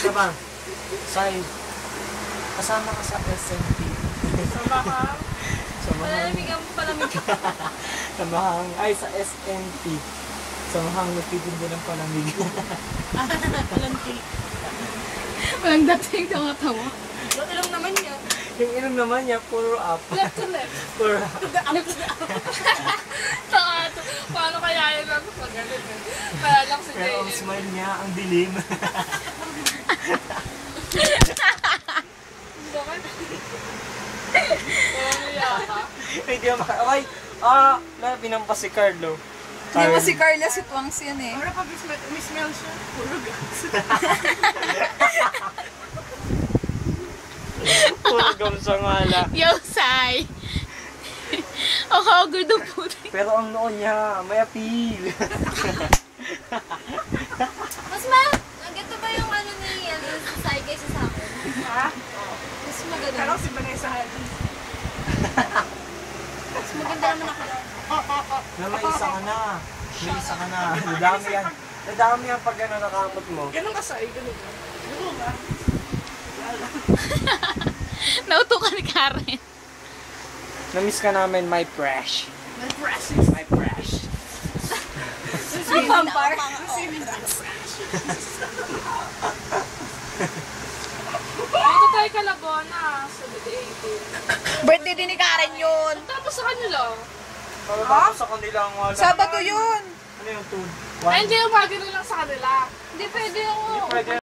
Isa pa. Side. Kasama ka sa SNP. Samahang. Samahang. Palamig. Samahang. Ay, sa SNP. Samahang nagtitinda ng palamig. Palantik. Walang dating tawa-tawa. Ba't ilang naman niya? Yung ilong naman niya, puro up. Left to left. Puro up. Paano kaya yun lang pag ganun eh? Kaya lang si Pero ang JM. smile niya, ang dilim. Bakit? Parang niya ka? Hindi ako okay. Pinampas si Carlo. Hindi mo si Carla, si Twangs yan eh. Wala pa Miss Mel siya. Puro gas. Puro gam sa ngala. Yo, Sai! Ang hagod ang puti. Pero ang noon niya, may appeal. Mas ganito ba yung ano ni Sai kaysa sa akin? Ha? Mas maganda. Parang si Vanessa Hudgens. Mas maganda naman ako. Na may isa ka na. May isa ka na. Nadami yan. Nadami yan pag ano nakamot mo. Ganun ka Sai, ganun ka. Ganun ka. Nauto ka ni Karen. Namiss ka namin, my fresh. My precious. My fresh. Ang vampire. Ito tayo Kalabona sa the 18. Birthday din ni Karen yun. Tapos sa kanila. Tapos sa kanilang wala. Sabado yun. Ano yung two? Ay, hindi yung magano lang sa kanila. Hindi pwede yung Hindi pwede